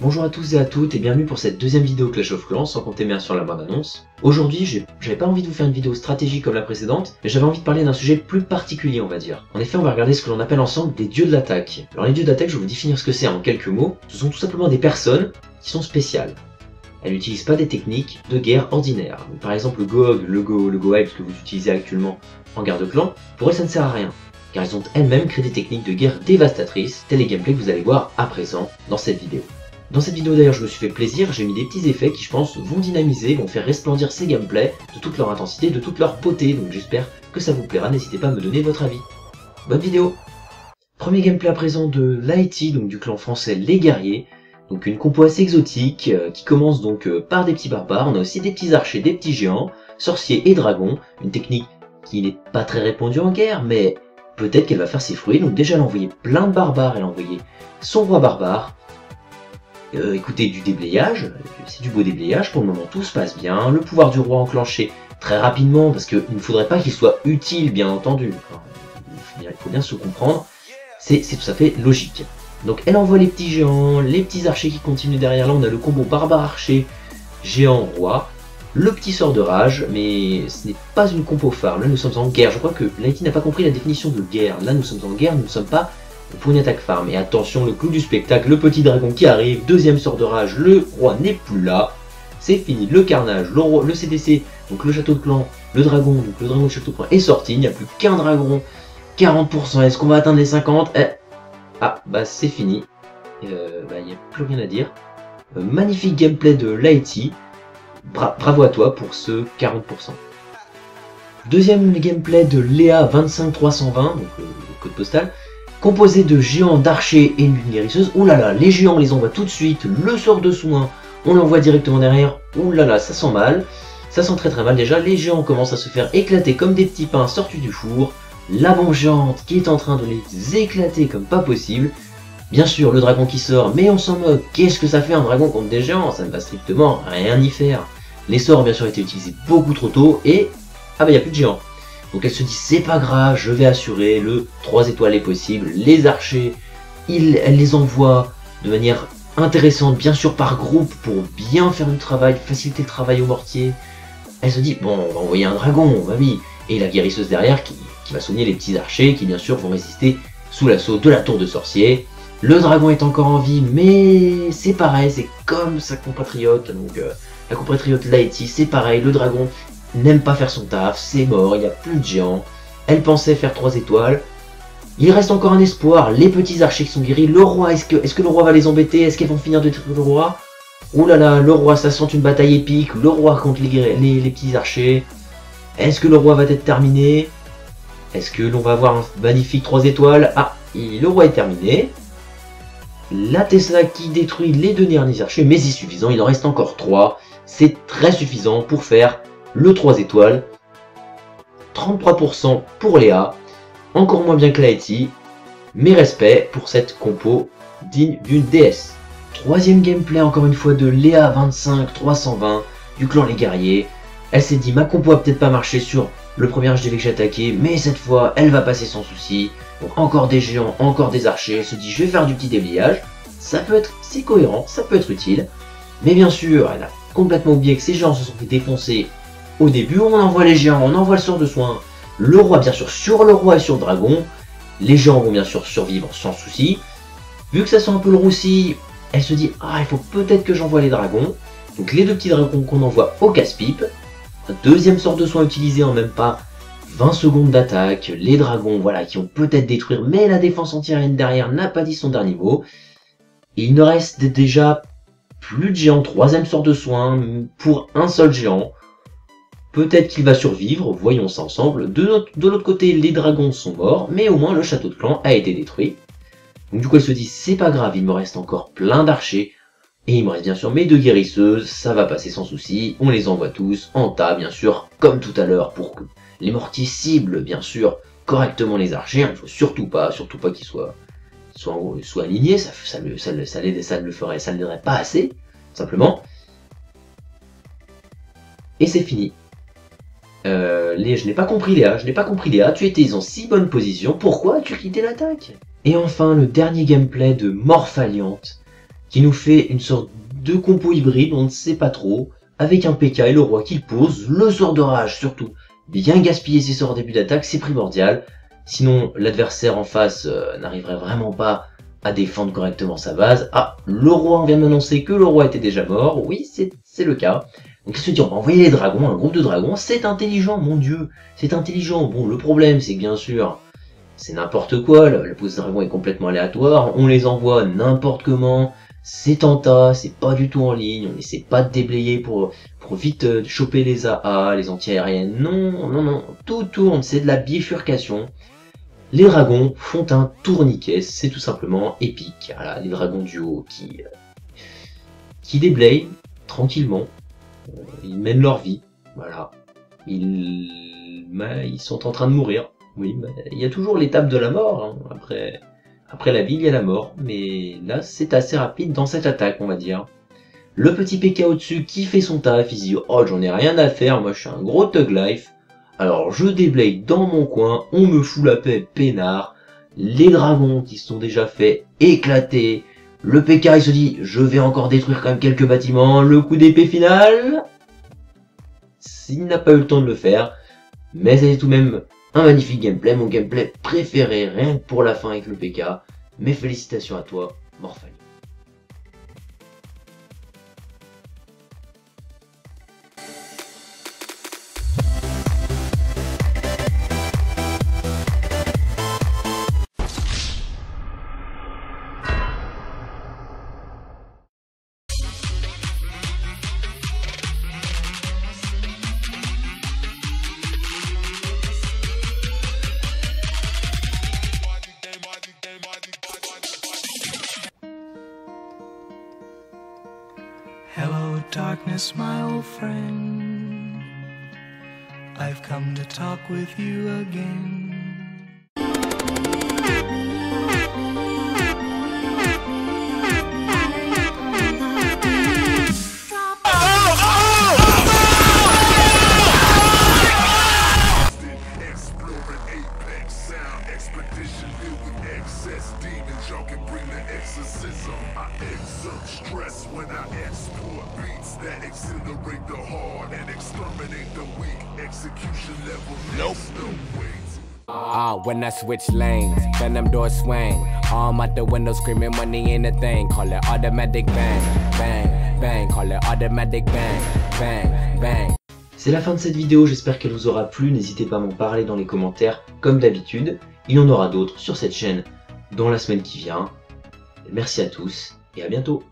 Bonjour à tous et à toutes et bienvenue pour cette deuxième vidéo Clash of Clans, sans compter bien sûr la bande annonce. Aujourd'hui, j'avais pas envie de vous faire une vidéo stratégique comme la précédente, mais j'avais envie de parler d'un sujet plus particulier on va dire. En effet, on va regarder ce que l'on appelle ensemble des dieux de l'attaque. Alors les dieux d'attaque, je vais vous définir ce que c'est en quelques mots. Ce sont tout simplement des personnes qui sont spéciales. Elles n'utilisent pas des techniques de guerre ordinaires. Donc, par exemple le GOG, le GOEPS que vous utilisez actuellement en guerre de clan, pour elles ça ne sert à rien. Car elles ont elles-mêmes créé des techniques de guerre dévastatrices, tels les gameplays que vous allez voir à présent dans cette vidéo. Dans cette vidéo d'ailleurs je me suis fait plaisir, j'ai mis des petits effets qui je pense vont dynamiser, vont faire resplendir ces gameplays de toute leur intensité, de toute leur beauté, donc j'espère que ça vous plaira, n'hésitez pas à me donner votre avis. Bonne vidéo. Premier gameplay à présent de l'Haïti, donc du clan français Les Guerriers, donc une compo assez exotique qui commence donc par des petits barbares, on a aussi des petits archers, des petits géants, sorciers et dragons, une technique qui n'est pas très répandue en guerre, mais peut-être qu'elle va faire ses fruits, donc déjà elle a envoyé plein de barbares, elle a envoyé son roi barbare. Écoutez, du déblayage, c'est du beau déblayage, pour le moment tout se passe bien, le pouvoir du roi enclenché très rapidement, parce qu'il ne faudrait pas qu'il soit utile bien entendu, enfin, il faut bien se comprendre, c'est tout à fait logique. Donc elle envoie les petits géants, les petits archers qui continuent derrière, là on a le combo barbare archer, géant roi, le petit sort de rage, mais ce n'est pas une compo phare, là nous sommes en guerre, je crois que l'Haïti n'a pas compris la définition de guerre, là nous sommes en guerre, nous ne sommes pas pour une attaque farm. Et attention, le clou du spectacle, le petit dragon qui arrive, deuxième sort de rage, le roi n'est plus là, c'est fini, le carnage, le CDC, donc le château de clan, le dragon, donc le dragon du château de clan est sorti, il n'y a plus qu'un dragon, 40%, est-ce qu'on va atteindre les 50 ? Ah, bah c'est fini, il n'y a plus rien à dire. Magnifique gameplay de l'Haïti, bravo à toi pour ce 40%. Deuxième gameplay de Léa 25320, donc le code postal, composé de géants, d'archers et d'une guérisseuse. Ouh là là, les géants on les envoie tout de suite, le sort de soin, on l'envoie directement derrière. Ouh là là, ça sent mal, ça sent très mal déjà. Les géants commencent à se faire éclater comme des petits pains sortis du four. La bombe géante qui est en train de les éclater comme pas possible. Bien sûr, le dragon qui sort, mais on s'en moque. Qu'est-ce que ça fait un dragon contre des géants? Ça ne va strictement rien y faire. Les sorts ont bien sûr été utilisés beaucoup trop tôt et... ah bah il n'y a plus de géants. Donc elle se dit c'est pas grave, je vais assurer, le 3 étoiles est possible, les archers, elle les envoie de manière intéressante, bien sûr par groupe, pour bien faire du travail, faciliter le travail au mortier. Elle se dit bon on va envoyer un dragon, bah oui, et la guérisseuse derrière qui va soigner les petits archers qui bien sûr vont résister sous l'assaut de la tour de sorcier. Le dragon est encore en vie, mais c'est pareil, c'est comme sa compatriote, donc la compatriote l'Haïti, c'est pareil, le dragon n'aime pas faire son taf, c'est mort, il n'y a plus de géants. Elle pensait faire 3 étoiles. Il reste encore un espoir, les petits archers qui sont guéris. Le roi, est-ce que le roi va les embêter? Est-ce qu'elles vont finir de détruire le roi? Ouh là là, le roi, ça sent une bataille épique. Le roi contre les petits archers. Est-ce que le roi va être terminé? Est-ce que l'on va avoir un magnifique 3 étoiles? Ah, le roi est terminé. La Tesla qui détruit les 2 derniers archers, mais c'est suffisant, il en reste encore 3. C'est très suffisant pour faire le 3 étoiles, 33% pour Léa, encore moins bien que l'Haïti, mais respect pour cette compo digne d'une déesse. Troisième gameplay encore une fois de Léa 25320 du clan Les Guerriers. Elle s'est dit ma compo a peut-être pas marché sur le premier HDV que j'ai attaqué, mais cette fois elle va passer sans souci. Donc encore des géants, encore des archers, elle se dit je vais faire du petit déblayage, ça peut être, c'est cohérent, ça peut être utile. Mais bien sûr, elle a complètement oublié que ces géants se sont fait défoncer. Au début, on envoie les géants, on envoie le sort de soin. Le roi, bien sûr, sur le roi et sur le dragon. Les géants vont bien sûr survivre sans souci. Vu que ça sent un peu le roussi, elle se dit ah, il faut peut-être que j'envoie les dragons. Donc les 2 petits dragons qu'on envoie au casse-pipe. Un deuxième sort de soin utilisé en même pas 20 secondes d'attaque. Les dragons, voilà, qui ont peut-être détruire, mais la défense antiaérienne derrière n'a pas dit son dernier mot. Et il ne reste déjà plus de géants. 3e sort de soin pour un seul géant. Peut-être qu'il va survivre, voyons ça ensemble. De l'autre côté, les dragons sont morts, mais au moins le château de clan a été détruit. Donc du coup elle se dit, c'est pas grave, il me reste encore plein d'archers. Et il me reste bien sûr mes 2 guérisseuses, ça va passer sans souci. On les envoie tous en tas, bien sûr, comme tout à l'heure, pour que les mortiers ciblent, bien sûr, correctement les archers. Il ne faut surtout pas qu'ils soient alignés, ça ne l'aiderait pas assez, simplement. Et c'est fini. Je n'ai pas compris Léa, tu étais en si bonne position, pourquoi as-tu quitté l'attaque? Et enfin le dernier gameplay de Morphaliante, qui nous fait une sorte de compo hybride, on ne sait pas trop, avec un PK et le roi qui pose, le sort de rage surtout. Bien gaspiller ses sorts en début d'attaque, c'est primordial, sinon l'adversaire en face n'arriverait vraiment pas à défendre correctement sa base. Ah, le roi vient de m'annoncer que le roi était déjà mort, oui c'est le cas. Donc qu'est-ce que tu dis, on va envoyer les dragons, un groupe de dragons, c'est intelligent, mon dieu, c'est intelligent. Bon, le problème c'est que bien sûr, c'est n'importe quoi, la pose de dragon est complètement aléatoire, on les envoie n'importe comment, c'est en tas, c'est pas du tout en ligne, on n'essaie pas de déblayer pour vite choper les AA, les anti-aériennes, non, tout tourne, c'est de la bifurcation. Les dragons font un tourniquet, c'est tout simplement épique. Voilà, les dragons du haut qui déblayent tranquillement, ils mènent leur vie, voilà. Ils sont en train de mourir, oui, mais il y a toujours l'étape de la mort, hein. Après la vie, il y a la mort, mais là c'est assez rapide dans cette attaque, on va dire. Le petit PK au-dessus qui fait son taf, il se dit « Oh, j'en ai rien à faire, moi je suis un gros thug life. » Alors je déblaye dans mon coin, on me fout la paix peinard, les dragons qui sont déjà fait éclater, le PK il se dit « Je vais encore détruire quand même quelques bâtiments, le coup d'épée final. » Il n'a pas eu le temps de le faire, mais c'est tout de même un magnifique gameplay, mon gameplay préféré, rien que pour la fin avec le PK. Mes félicitations à toi, Morphali. Hello, darkness, my old friend. I've come to talk with you again. Stress when I export beats that accelerate the hard and exterminate the weak. Execution level makes no weight. When I switch lanes, then them doors swing. Arm out the window screaming money ain't a thing. Call it automatic bang, bang, bang. Call it automatic bang, bang, bang. C'est la fin de cette vidéo, j'espère qu'elle vous aura plu. N'hésitez pas à m'en parler dans les commentaires comme d'habitude. Il y en aura d'autres sur cette chaîne dans la semaine qui vient. Merci à tous et à bientôt.